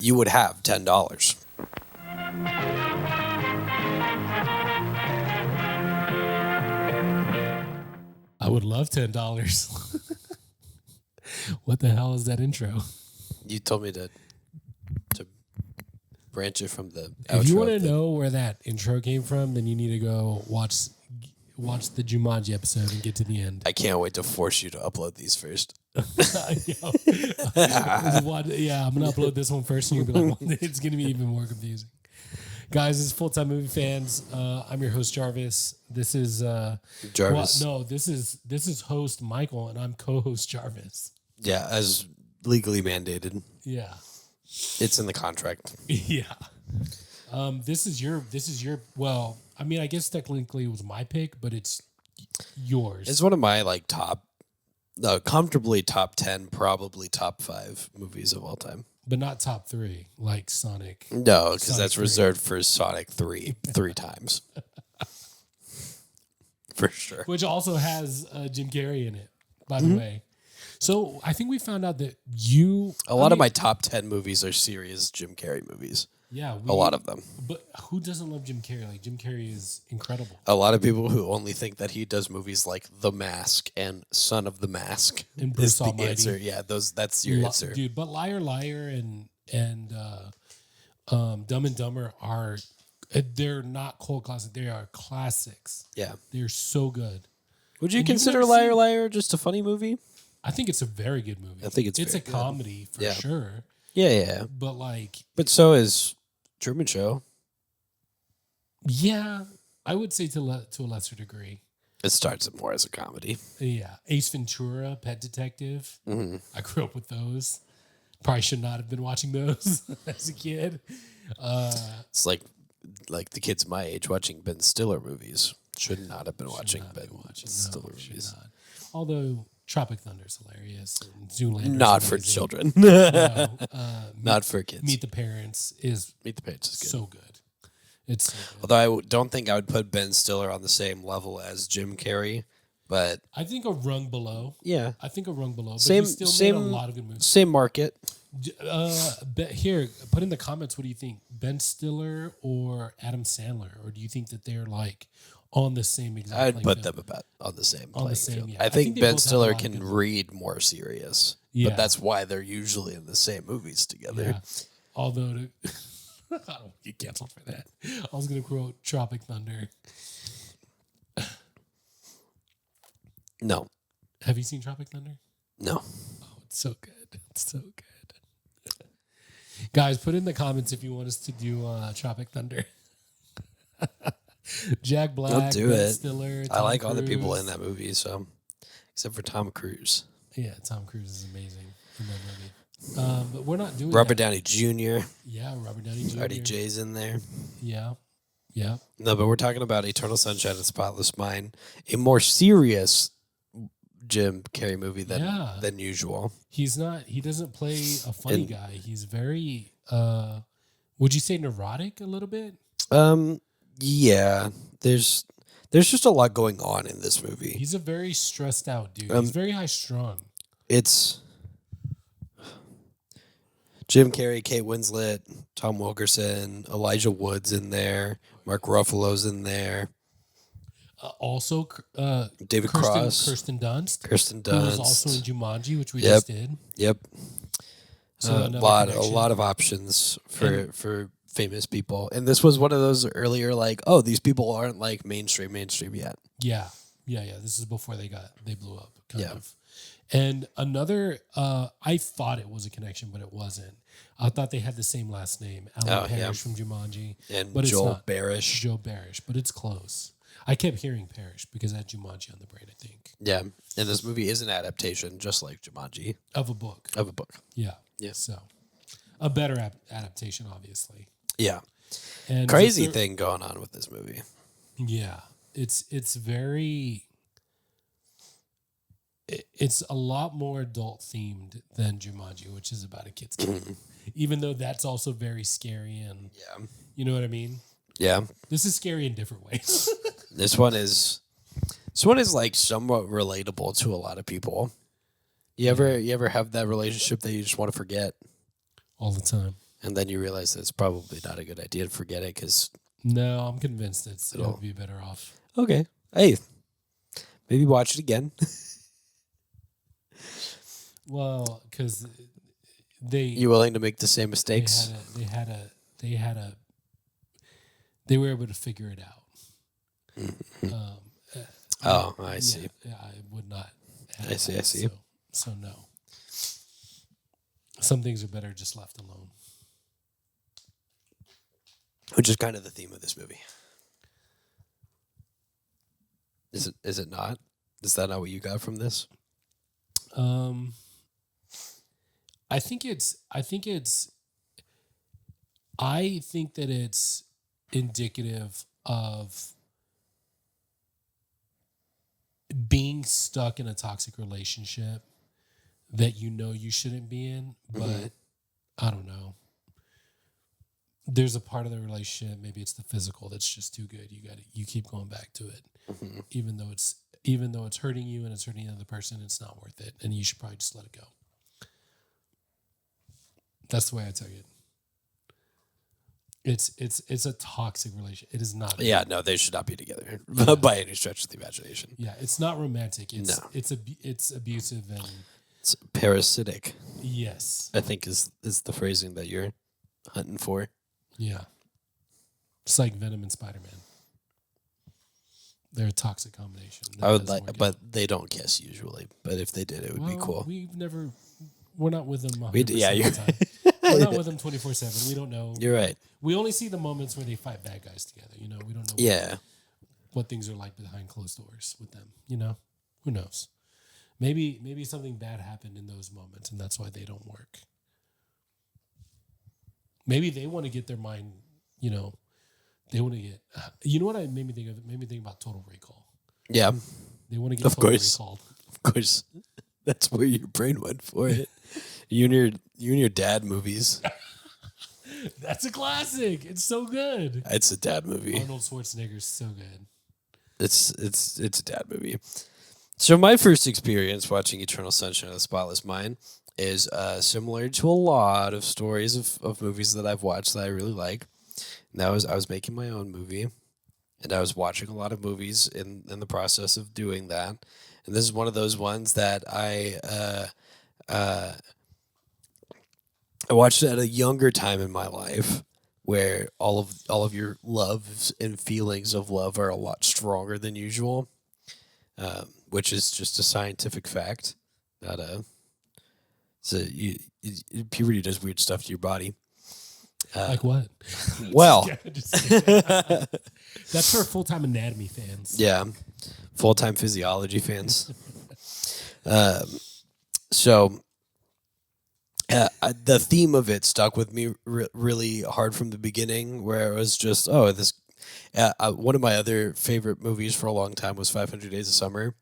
you would have $10. I would love $10. What the hell is that intro? You told me to branch it from the If you outro want to of the- know where that intro came from, then you need to go watch the Jumanji episode and get to the end. I can't wait to force you to upload these first. Yeah, I'm gonna upload this one first, and you'll be like, well, it's gonna be even more confusing. Guys, this is Full Time Movie Fans. I'm your host Jarvis. This is Jarvis. this is host Michael, and I'm co-host Jarvis. Yeah, as legally mandated. Yeah, It's in the contract. yeah. This is your. Well, I mean, I guess technically it was my pick, but it's yours. It's one of my comfortably top 10, probably top 5 movies of all time. But not top 3, like Sonic. No, because Sonic that's 3. reserved for Sonic 3 times. For sure. Which also has Jim Carrey in it, by the way. So I think we found out that A lot of my top 10 movies are serious Jim Carrey movies. Yeah. A lot of them. But who doesn't love Jim Carrey? Like, Jim Carrey is incredible. A lot of people who only think that he does movies like The Mask and Son of the Mask And Bruce is the Almighty. answer. Yeah, that's your answer. Dude, but Liar Liar and Dumb and Dumber they're not cult classics. They are classics. Yeah. They're so good. Would you And you've consider never Liar seen- Liar just a funny movie? I think it's a very good movie. I think it's a very good. comedy for Yeah. sure. Yeah. But like, But so is Truman Show. yeah, I would say to a lesser degree. It starts more as a comedy. Yeah, Ace Ventura, Pet Detective. Mm-hmm. I grew up with those. Probably should not have been watching those as a kid. It's like the kids my age watching Ben Stiller movies. Should not have been watching Ben Stiller movies. Not. Although Tropic Thunder is hilarious and Zoolander. Not for children. No, Not for kids. Meet the Parents is Meet the Parents is good. so good. It's so good. Although I don't think I would put Ben Stiller on the same level as Jim Carrey, but I think a rung below. yeah, I think a rung below. But Same- he still same- made a lot of good movies. same market. Here, put in the comments. What do you think, Ben Stiller or Adam Sandler, or do you think that they're like on the same exact? I'd playing put field? them about on the same On the playing same, field. yeah. I I think think they Ben both have a Stiller lot of can good- read more serious, Yeah. but that's why they're usually in the same movies together. Yeah. Although, I don't get canceled for that. I was going to quote Tropic Thunder. No, Have you seen Tropic Thunder? no. Oh, it's so good. It's so good. Guys, put in the comments if you want us to do Tropic Thunder. Jack Black, Don't do Ben it. Stiller, I Tom like all the people Cruise. in that movie, so except for Tom Cruise, Yeah, Tom Cruise is amazing in that movie. But we're not doing Robert that. Downey Jr., Yeah, Robert Downey Jr. RDJ's in there. Yeah, yeah. No, but we're talking about Eternal Sunshine of the Spotless Mind, a more serious Jim Carrey movie than usual. He's not. He doesn't play a funny And- guy. He's very. Would you say neurotic a little bit? Yeah, there's just a lot going on in this movie. He's a very stressed out dude. He's very high strung. It's Jim Carrey, Kate Winslet, Tom Wilkerson, Elijah Wood's in there, Mark Ruffalo's in there, Also, David Kirsten, Cross, Kirsten Dunst, Kirsten who was Dunst. also in Jumanji, which we Yep. just did. Yep, So a another lot connection. of options for famous people, and this was one of those earlier like, oh, these people aren't like mainstream yet. Yeah. This is before they blew up, kind Yeah. of. And another, I thought it was a connection, but it wasn't. I thought they had the same last name, Alan Oh, Parrish yeah. from Jumanji, And but Joel it's not. Barish. Joe Barish, but it's close. I kept hearing Parrish because I had Jumanji on the brain, I think, Yeah, and this movie is an adaptation, just like Jumanji, of a book. of a book. Yeah. Yeah. So a better adaptation, obviously. Yeah, And crazy the third- thing going on with this movie. Yeah, it's very. It's a lot more adult themed than Jumanji, which is about a kid's game. Even though that's also very scary and Yeah, you know what I mean. yeah. This is scary in different ways. This one is like somewhat relatable to a lot of people. You ever have that relationship that you just want to forget? All the time. And then you realize that it's probably not a good idea to forget it because... No, I'm convinced it'll be better off. Okay. Hey, maybe watch it again. Well, because you willing to make the same mistakes? They were able to figure it out. I see. Yeah, I would not. I see. So no. Some things are better just left alone. Which is kind of the theme of this movie. Is it not? Is that not what you got from this? I think that it's indicative of being stuck in a toxic relationship that you shouldn't be in, but I don't know. There's a part of the relationship, maybe it's the physical, that's just too good. You keep going back to it, even though it's hurting you and it's hurting the other person. It's not worth it, and you should probably just let it go. That's the way I tell you it. It's a toxic relationship. It is not. Yeah, no, they should not be together by any stretch of the imagination. Yeah, it's not romantic. It's abusive and it's parasitic. Yes, I think is the phrasing that you're hunting for. Yeah, it's like Venom and Spider-Man. They're a toxic combination. I would like, but they don't kiss usually. But if they did, it would be cool. We're not with them. You're time. We're not with them 24/7. We don't know. You're right. We only see the moments where they fight bad guys together. We don't know. What things are like behind closed doors with them. Who knows? Maybe something bad happened in those moments, and that's why they don't work. Maybe they want to get their mind, they want to get, what it made me think of? It made me think about Total Recall. Yeah. They want to get Total Recalled. Of course. That's where your brain went for it. You and your dad movies. That's a classic. It's so good. It's a dad movie. Arnold Schwarzenegger's so good. It's a dad movie. So my first experience watching Eternal Sunshine of the Spotless Mind is similar to a lot of stories of movies that I've watched that I really like. And I was making my own movie, and I was watching a lot of movies in the process of doing that. And this is one of those ones that I watched at a younger time in my life, where all of your loves and feelings of love are a lot stronger than usual, which is just a scientific fact. Not a So puberty does weird stuff to your body. Like what? Well, that's for full-time anatomy fans. Yeah, full-time physiology fans. So the theme of it stuck with me really hard from the beginning, where it was just, this. One of my other favorite movies for a long time was 500 Days of Summer,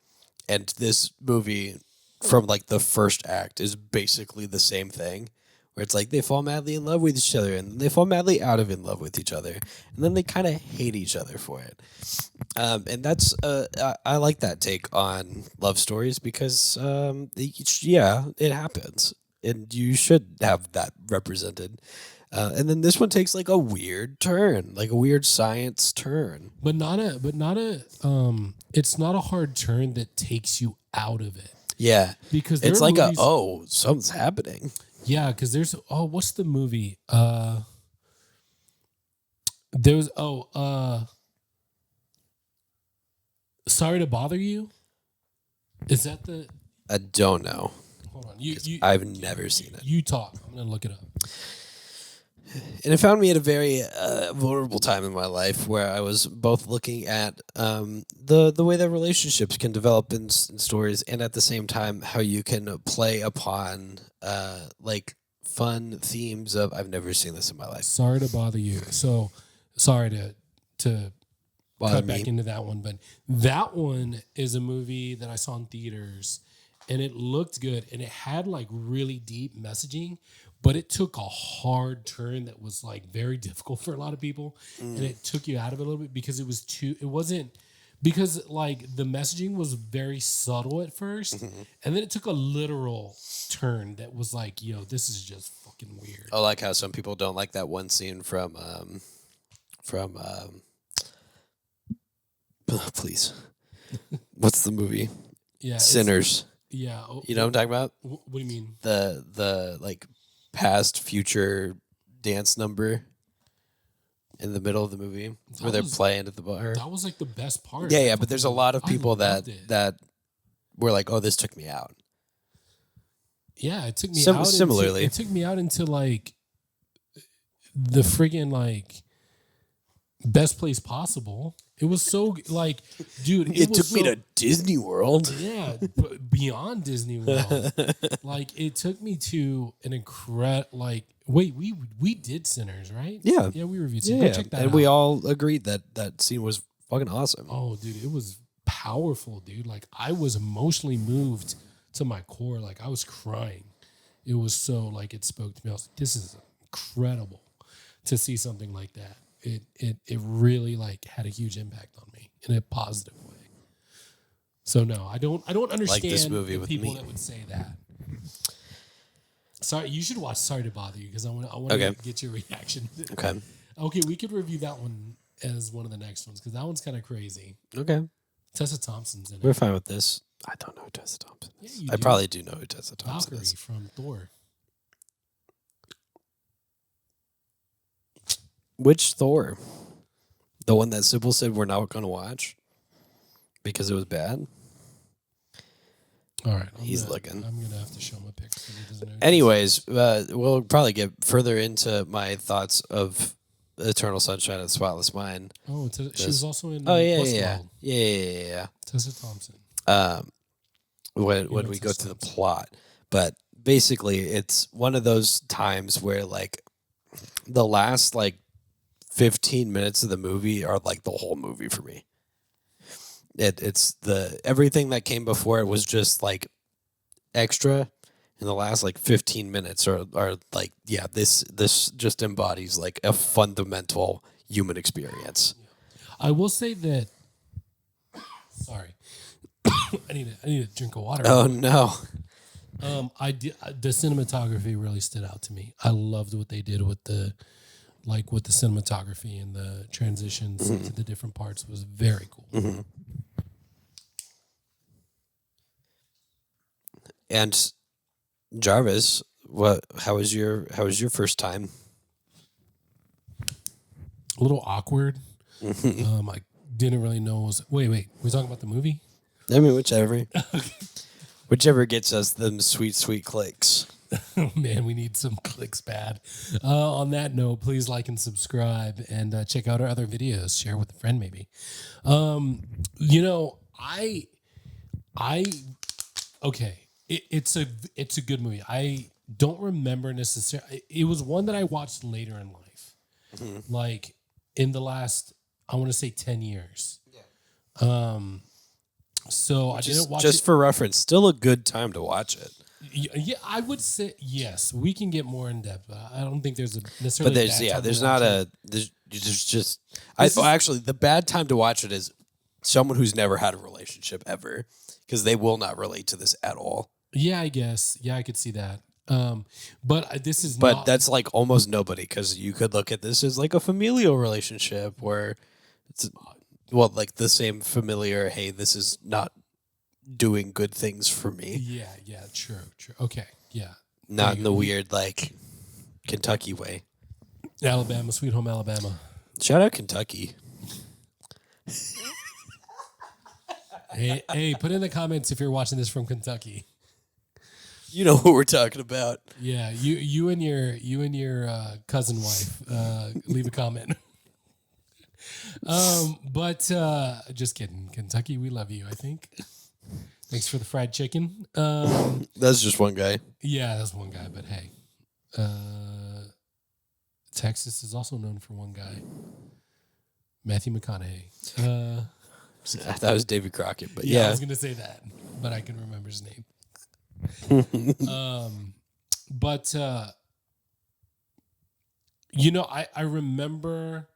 and this movie from like the first act is basically the same thing, where it's like they fall madly in love with each other, and then they fall madly out of in love with each other, and then they kind of hate each other for it. And that's I like that take on love stories because it happens, and you should have that represented. And then this one takes like a weird turn, like a weird science turn, but not a. It's not a hard turn that takes you out of it. Yeah, because it's like movies, something's happening. Yeah, because there's what's the movie? There's Sorry to Bother You. Is that the? I don't know. Hold on, I've never seen it. You talk. I'm gonna look it up. And it found me at a very vulnerable time in my life, where I was both looking at the way that relationships can develop in stories, and at the same time how you can play upon like fun themes of I've never seen this in my life. Sorry to bother you. So sorry to cut back into that one, but that one is a movie that I saw in theaters, and it looked good, and it had like really deep messaging. But it took a hard turn that was like very difficult for a lot of people, and it took you out of it a little bit because it wasn't because like the messaging was very subtle at first, and then it took a literal turn that was like, yo, this is just fucking weird. I like how some people don't like that one scene from please, what's the movie? Yeah, Sinners. yeah. You know what I'm talking about? What do you mean? The like past future dance number in the middle of the movie where they're playing at the bar. That was like the best part. Yeah, but there's a lot of people that it. that were like, "Oh, this took me out." Yeah, it took me out. Similarly, it took me out into like the friggin' like best place possible. It was so like, dude. it took me to Disney World. Yeah, beyond Disney World. Like it took me to an incredible. Like, wait, we did Sinners, right? Yeah, yeah, we reviewed. Sinners. Go check that and out. we all agreed that scene was fucking awesome. Oh, dude, it was powerful, dude. Like I was emotionally moved to my core. Like I was crying. It was so like it spoke to me. I was like, this is incredible to see something like that. It really like had a huge impact on me in a positive way. So no, I don't understand like this movie the with people me. that would say that. Sorry, you should watch Sorry to Bother You because I want Okay. to get your reaction. Okay. Okay, we could review that one as one of the next ones because that one's kind of crazy. Okay. Tessa Thompson's in it. We're fine with this. I don't know who Tessa Thompson is. Yeah, I probably do know who Tessa Thompson Valkyrie is. from Thor. Which Thor? The one that Sybil said we're not going to watch because it was bad? All right. He's looking. I'm going to have to show him a picture. So he doesn't know. Anyways, we'll probably get further into my thoughts of Eternal Sunshine of the Spotless Mind. Oh, she was also in Yeah. Tessa Thompson. When we go to the plot. But basically, it's one of those times where, like, the last, like, 15 minutes of the movie are, like, the whole movie for me. It's everything that came before it was just, like, extra. And the last, like, 15 minutes are like, yeah, this just embodies, like, a fundamental human experience. I will say that. Sorry, I need to drink of water. Oh no! The cinematography really stood out to me. I loved what they did with the cinematography and the transitions to the different parts. It was very cool. Mm-hmm. And Jarvis, how was your first time? A little awkward. I didn't really know. Wait, we're talking about the movie? I mean, whichever gets us them sweet clicks. Oh, man, we need some clicks bad. On that note, please like and subscribe and check out our other videos. Share with a friend, maybe. Okay. It's a good movie. I don't remember necessarily. It was one that I watched later in life, like in the last, I want to say 10 years. Yeah. So I didn't watch just it. For reference, still a good time to watch it. Yeah, I would say yes. We can get more in depth. I don't think there's necessarily. But actually, the bad time to watch it is someone who's never had a relationship ever, because they will not relate to this at all. Yeah, I guess. Yeah, I could see that. But this is. But that's like almost nobody, because you could look at this as like a familial relationship where it's like the same familiar. Hey, this is not doing good things for me. Yeah, true. Okay, yeah. Not in the weird like Kentucky way. Alabama, sweet home Alabama. Shout out Kentucky. Hey, put in the comments if you're watching this from Kentucky. You know what we're talking about. Yeah, you and your cousin wife leave a comment. But just kidding, Kentucky, we love you. I think. Thanks for the fried chicken. That's just one guy. Yeah, that's one guy. But hey, Texas is also known for one guy, Matthew McConaughey. I thought it was Davy Crockett, but I yeah. was gonna say that, but I can remember his name. But I remember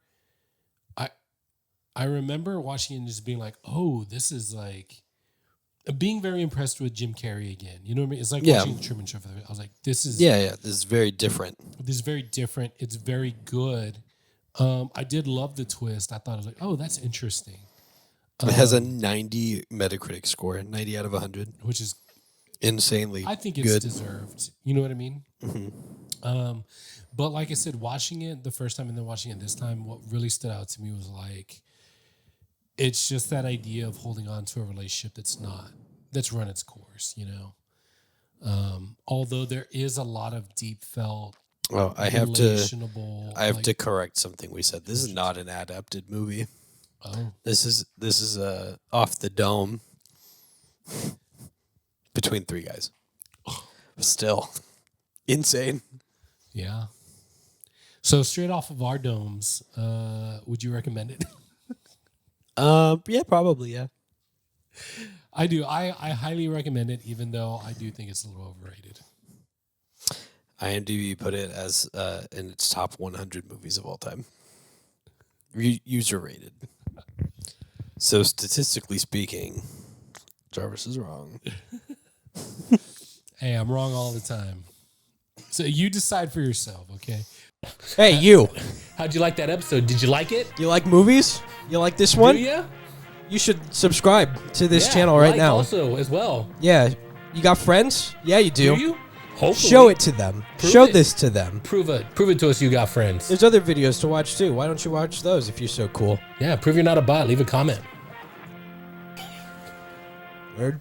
I remember watching it and just being like, oh, this is like being very impressed with Jim Carrey again. You know what I mean? It's like Yeah. watching the Truman Show. I was like, this is Yeah. This is very different. This is very different. It's very good. I did love the twist. I thought I was like, oh, that's interesting. It has a 90 Metacritic score, 90 out of 100. Which is Insanely I think it's good. deserved. You know what I mean? But like I said, watching it the first time and then watching it this time, what really stood out to me was like, it's just that idea of holding on to a relationship that's run its course, you know? Although there is a lot of deep felt, Oh, I have to correct something we said. This is not an adapted movie. Oh, This is off the dome between three guys. Still insane. yeah. So straight off of our domes, would you recommend it? Yeah, probably, yeah. I do. I highly recommend it, even though I do think it's a little overrated. IMDb put it as in its top 100 movies of all time. User rated. So statistically speaking, Jarvis is wrong. Hey, I'm wrong all the time. So you decide for yourself, okay? Hey, you. How'd you like that episode? Did you like it? You like movies? You like this one? Do you? You should subscribe to this channel right now. Also, as well. Yeah. You got friends? Yeah, you do. Do you? Hopefully. Show it to them. Prove Show it. this to them. Prove it to us you got friends. There's other videos to watch too. Why don't you watch those if you're so cool? Yeah, prove you're not a bot. Leave a comment. Nerd.